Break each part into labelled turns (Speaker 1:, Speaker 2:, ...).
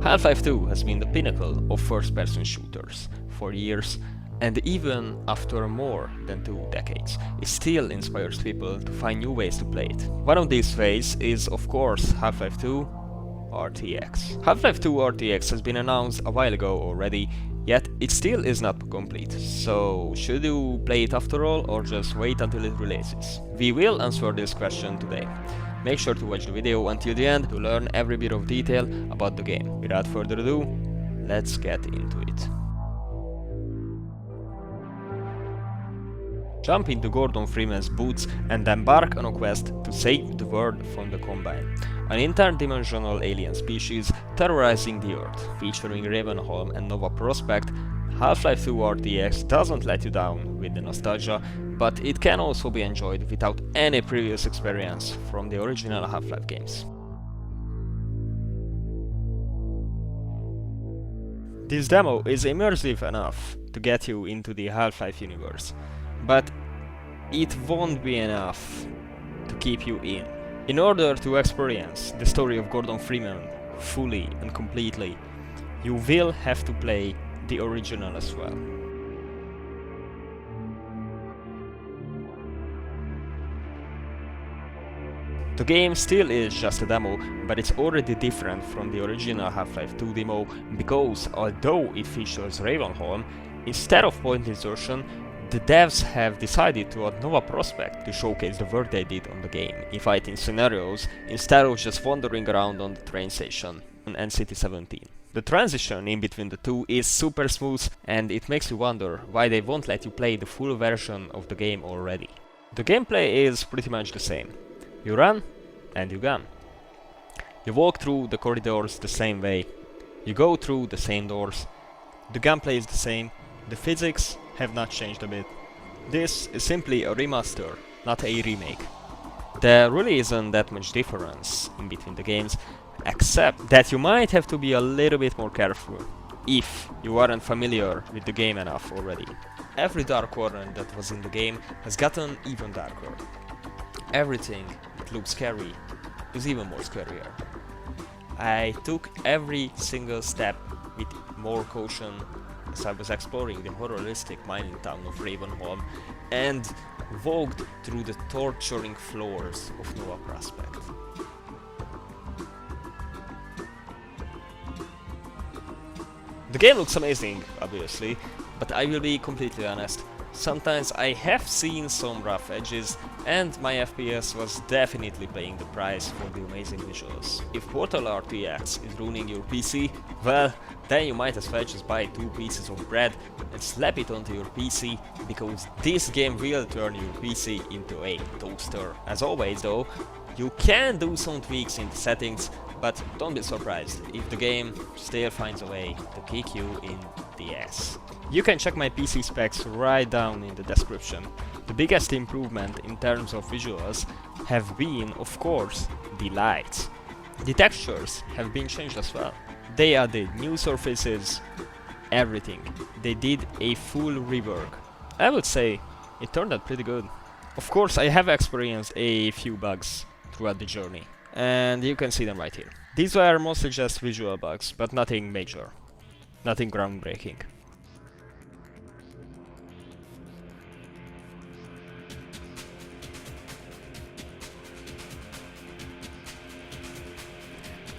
Speaker 1: Half-Life 2 has been the pinnacle of first-person shooters for years, and even after more than 2 decades, it still inspires people to find new ways to play it. One of these ways is, of course, Half-Life 2 RTX. Half-Life 2 RTX has been announced a while ago already, yet it still is not complete. So, should you play it after all, or just wait until it releases? We will answer this question today. Make sure to watch the video until the end to learn every bit of detail about the game. Without further ado, let's get into it. Jump into Gordon Freeman's boots and embark on a quest to save the world from the Combine, an interdimensional alien species terrorizing the Earth. Featuring Ravenholm and Nova Prospect, Half-Life 2 RTX doesn't let you down with the nostalgia, but it can also be enjoyed without any previous experience from the original Half-Life games. This demo is immersive enough to get you into the Half-Life universe, but it won't be enough to keep you in. In order to experience the story of Gordon Freeman fully and completely, you will have to play the original as well. The game still is just a demo, but it's already different from the original Half-Life 2 demo because although it features Ravenholm, instead of point insertion, the devs have decided to add Nova Prospect to showcase the work they did on the game in fighting scenarios instead of just wandering around on the train station on NCT-17. The transition in between the two is super smooth, and it makes you wonder why they won't let you play the full version of the game already. The gameplay is pretty much the same. You run and you gun. You walk through the corridors the same way. You go through the same doors. The gunplay is the same. The physics have not changed a bit. This is simply a remaster, not a remake. There really isn't that much difference in between the games, except that you might have to be a little bit more careful if you aren't familiar with the game enough already. Every dark corner that was in the game has gotten even darker. Everything that looks scary is even more scarier. I took every single step with more caution as I was exploring the horroristic mining town of Ravenholm and walked through the torturing floors of Nova Prospect. The game looks amazing, obviously, but I will be completely honest. Sometimes I have seen some rough edges, and my FPS was definitely paying the price for the amazing visuals. If Portal RTX is ruining your PC, well, then you might as well just buy 2 pieces of bread and slap it onto your PC, because this game will turn your PC into a toaster. As always though, you can do some tweaks in the settings, but don't be surprised if the game still finds a way to kick you in the ass. You can check my PC specs right down in the description. The biggest improvement in terms of visuals have been, of course, the lights. The textures have been changed as well. They added new surfaces, everything. They did a full rework. I would say it turned out pretty good. Of course, I have experienced a few bugs throughout the journey, and you can see them right here. These were mostly just visual bugs, but nothing major. Nothing groundbreaking.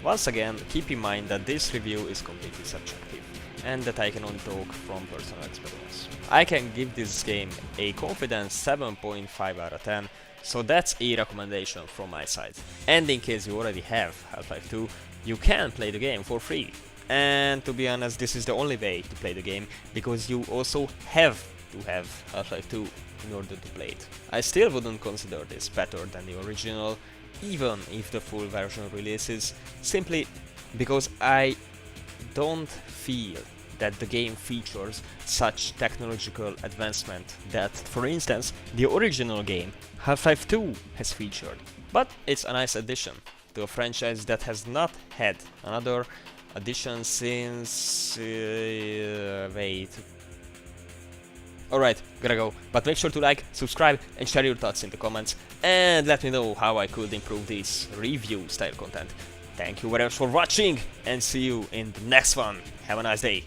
Speaker 1: Once again, keep in mind that this review is completely subjective, and that I can only talk from personal experience. I can give this game a confident 7.5 out of 10, so that's a recommendation from my side. And in case you already have Half-Life 2, you can play the game for free. And to be honest, this is the only way to play the game, because you also have to have Half-Life 2 in order to play it. I still wouldn't consider this better than the original, even if the full version releases, simply because I don't feel that the game features such technological advancement that, for instance, the original game Half-Life 2 has featured. But it's a nice addition to a franchise that has not had another addition since... wait... Alright, gotta go, but make sure to like, subscribe and share your thoughts in the comments, and let me know how I could improve this review style content. Thank you very much for watching, and see you in the next one. Have a nice day.